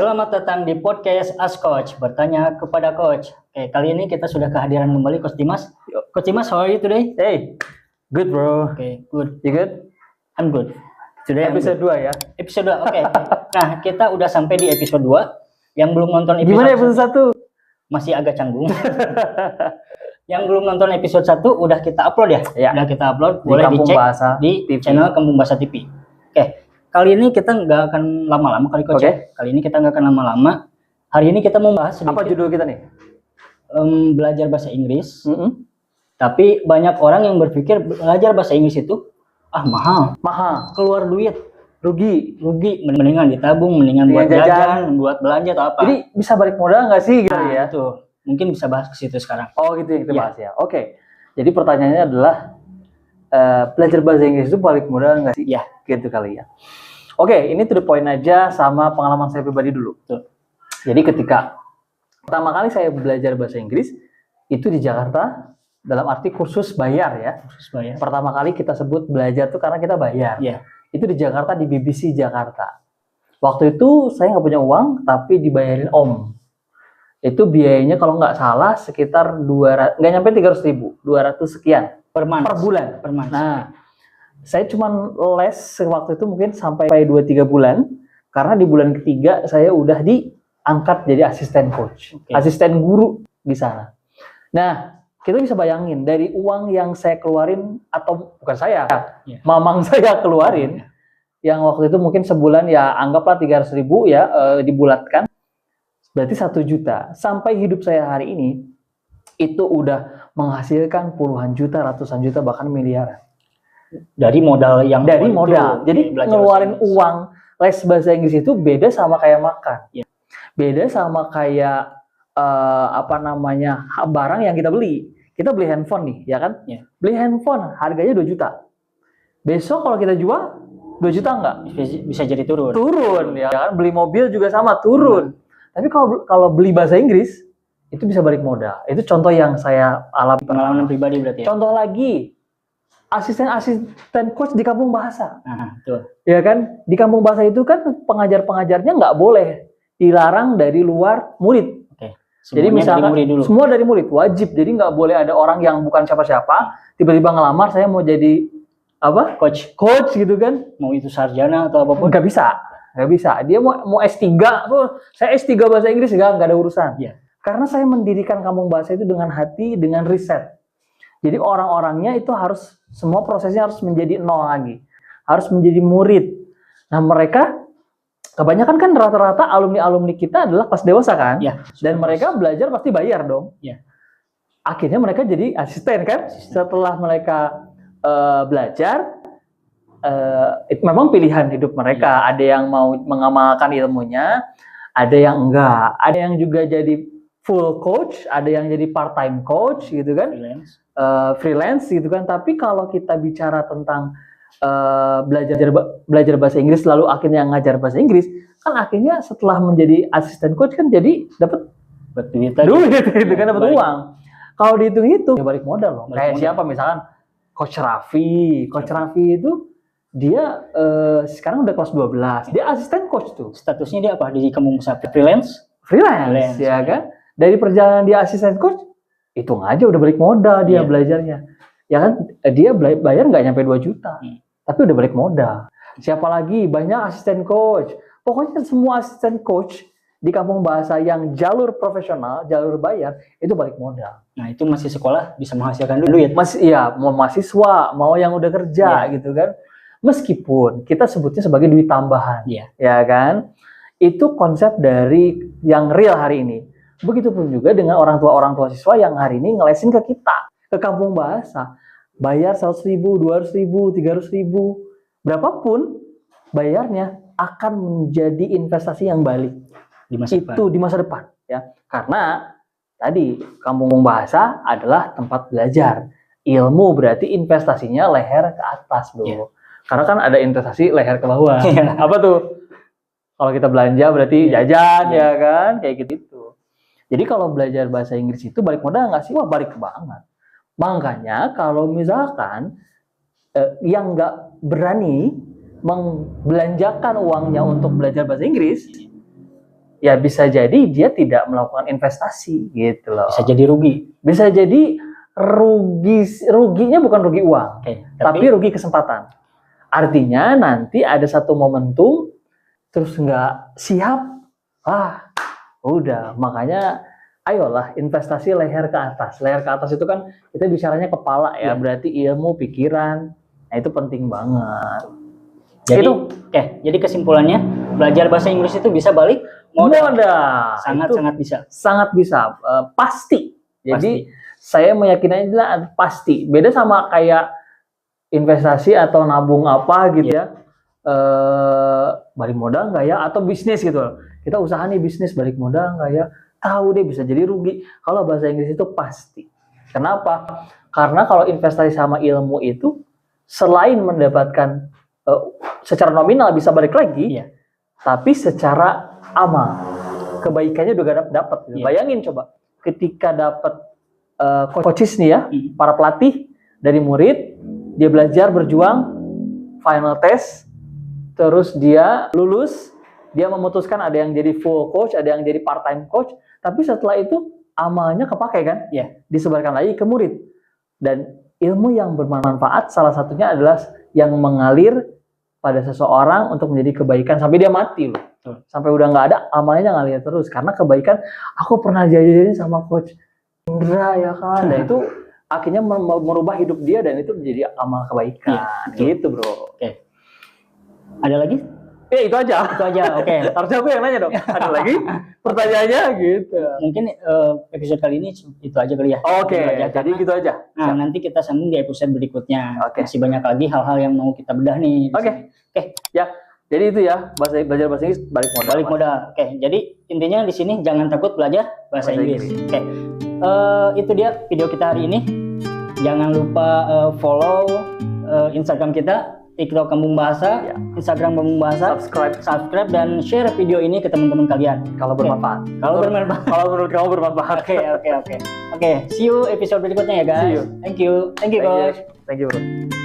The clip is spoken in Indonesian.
Selamat datang di podcast Ask Coach, bertanya kepada Coach. Oke, kali ini kita sudah kehadiran kembali Coach Dimas. Coach Dimas, how are you today? Hey, good bro. Oke, good. You good? I'm good. Today Episode 2 ya? Episode 2, oke. Nah, kita udah sampai di episode 2. Yang belum nonton episode Gimana episode 1? Masih agak canggung. Yang belum nonton episode 1 udah kita upload ya? Ya. Udah kita upload, Di boleh Kampung dicek Bahasa di TV. channel Kampung Bahasa TV. Oke, kali ini kita nggak akan lama-lama kali Coach ya. Kali ini kita nggak akan lama-lama. Hari ini kita mau bahas sedikit, Apa judul kita nih? belajar bahasa Inggris. Tapi banyak orang yang berpikir belajar bahasa Inggris itu mahal, keluar duit, rugi, mendingan ditabung, mendingan buat jajan, buat belanja atau apa. Jadi bisa balik modal nggak sih gitu ya? Itu mungkin bisa bahas ke situ sekarang. Oh gitu yang kita bahas ya. Oke. Jadi pertanyaannya adalah belajar bahasa Inggris itu balik modal nggak sih? Ya, Gitu kali ya. Oke, ini to the point aja sama pengalaman saya pribadi dulu. Betul. Jadi ketika pertama kali saya belajar bahasa Inggris itu di Jakarta, dalam arti kursus bayar ya. Khusus bayar. Pertama kali kita sebut belajar tuh karena kita bayar. Iya. Itu di Jakarta, di BBC Jakarta. Waktu itu saya nggak punya uang, tapi dibayarin om. Itu biayanya kalau nggak salah sekitar 200, nggak nyampe 300.000, 200 sekian Per month. per bulan. Per month. Nah, saya cuman les waktu itu mungkin sampai 2-3 bulan, karena di bulan ketiga saya udah diangkat jadi asisten coach, asisten guru di sana. Nah, kita bisa bayangin dari uang yang saya keluarin, atau bukan saya, mamang saya keluarin, yang waktu itu mungkin sebulan ya anggaplah 300.000 ya, dibulatkan, berarti 1 juta. Sampai hidup saya hari ini, itu udah menghasilkan puluhan juta, ratusan juta, bahkan miliaran. Dari modal yang Dari modal. Jadi ngeluarin uang les bahasa Inggris itu beda sama kayak makan. Ya. Beda sama kayak barang yang kita beli. Kita beli handphone nih, ya kan? Ya. Beli handphone harganya 2 juta. Besok kalau kita jual 2 juta enggak? Bisa jadi turun. Turun, ya kan? Beli mobil juga sama, turun. Tapi kalau beli bahasa Inggris itu bisa balik modal. Itu contoh yang saya alami, Pengalaman pribadi berarti ya. Contoh lagi, asisten coach di kampung bahasa. Betul. Ya kan, di kampung bahasa itu kan pengajar-pengajarnya nggak boleh, dilarang dari luar murid. Jadi misalkan dari murid dulu. semua dari murid, wajib. Jadi nggak boleh ada orang yang bukan siapa-siapa tiba-tiba ngelamar saya mau jadi coach gitu kan. Mau itu sarjana atau apapun. Nggak bisa. Dia mau S3 tuh, saya S3 bahasa Inggris nggak ada urusan. Iya. Karena saya mendirikan kampung bahasa itu dengan hati, dengan riset. Jadi orang-orangnya itu harus, semua prosesnya harus menjadi nol lagi. Harus menjadi murid. Nah mereka, kebanyakan kan rata-rata alumni-alumni kita adalah kelas dewasa kan? Ya, dan mereka belajar pasti bayar dong. Ya. Akhirnya mereka jadi asisten kan? Setelah mereka belajar, itu memang pilihan hidup mereka. Ya. Ada yang mau mengamalkan ilmunya, ada yang enggak. Ada yang juga jadi full coach, ada yang jadi part-time coach gitu kan? Freelance gitu kan. Tapi kalau kita bicara tentang belajar bahasa Inggris lalu akhirnya ngajar bahasa Inggris, kan akhirnya setelah menjadi asisten coach kan jadi dapat duit gitu kan, dapat uang. Kalau dihitung-hitung ya balik modal loh. Kayak siapa misalkan Coach Raffi itu dia sekarang udah kelas 12. Dia asisten coach tuh. Statusnya dia apa di kampung bahasa? Freelance ya kan? Dari perjalanan dia asisten coach, hitung aja udah balik modal dia belajarnya. Ya kan, dia bayar nggak nyampe 2 juta. Tapi udah balik modal. Siapa lagi? Banyak asisten coach. Pokoknya semua asisten coach di kampung bahasa yang jalur profesional, jalur bayar, itu balik modal. Nah, itu masih sekolah bisa menghasilkan duit. Mau mahasiswa, mau yang udah kerja gitu kan. Meskipun kita sebutnya sebagai duit tambahan. Ya kan? Itu konsep dari yang real hari ini. Begitupun juga dengan orang tua siswa yang hari ini ngelesin ke kita, ke kampung bahasa. Bayar 100.000, 200.000, 300.000, berapapun bayarnya akan menjadi investasi yang balik di masa depan ya. Karena tadi kampung bahasa adalah tempat belajar. Ilmu berarti investasinya leher ke atas, Bro. Karena kan ada investasi leher ke bawah. Apa tuh? Kalau kita belanja berarti jajan ya kan, kayak gitu. Jadi kalau belajar bahasa Inggris itu balik modal nggak sih? Wah, balik banget. Makanya kalau misalkan yang nggak berani membelanjakan uangnya untuk belajar bahasa Inggris, ya bisa jadi dia tidak melakukan investasi gitu loh. Bisa jadi rugi. Bisa jadi ruginya bukan rugi uang, tapi rugi kesempatan. Artinya nanti ada satu momentum terus nggak siap, udah. Makanya ayolah investasi leher ke atas. Leher ke atas itu kan kita bicaranya kepala ya, berarti ilmu, pikiran. Nah itu penting banget. Jadi jadi kesimpulannya belajar bahasa Inggris itu bisa balik modal. Sangat bisa. Sangat bisa, pasti. Jadi saya meyakini adalah pasti. Beda sama kayak investasi atau nabung apa gitu ya. Balik modal nggak ya? Atau bisnis gitu loh. Kita usaha nih bisnis, balik modal nggak ya? Tahu deh bisa jadi rugi. Kalau bahasa Inggris itu pasti. Kenapa? Karena kalau investasi sama ilmu itu selain mendapatkan secara nominal bisa balik lagi, tapi secara amal kebaikannya juga dapat. Bayangin coba, ketika dapat coaches nih ya, para pelatih dari murid, dia belajar berjuang, final test, terus dia lulus, dia memutuskan ada yang jadi full coach, ada yang jadi part time coach, tapi setelah itu amalnya kepakai kan, disebarkan lagi ke murid. Dan ilmu yang bermanfaat salah satunya adalah yang mengalir pada seseorang untuk menjadi kebaikan sampai dia mati loh. Sampai udah nggak ada, amalnya ngalir terus. Karena kebaikan, aku pernah jajarin sama coach Indra ya kan. Dan itu akhirnya merubah hidup dia dan itu menjadi amal kebaikan. Gitu bro. Ada lagi? Itu aja. Harusnya aku yang nanya dong. Ada lagi pertanyaannya gitu. Mungkin episode kali ini itu aja kali ya. Jadi gitu aja. Nah, nanti kita sambung di episode berikutnya. Masih banyak lagi hal-hal yang mau kita bedah nih. Ya. Jadi itu ya, belajar bahasa Inggris balik modal. Jadi intinya di sini jangan takut belajar bahasa Inggris. Itu dia video kita hari ini. Jangan lupa follow Instagram kita, TikTok Kampung Bahasa, Instagram Kampung Bahasa, subscribe dan share video ini ke teman-teman kalian kalau bermanfaat. Kalau menurut kamu bermanfaat. Oke. See you episode berikutnya ya guys. See you. Thank you coach. Thank you bro.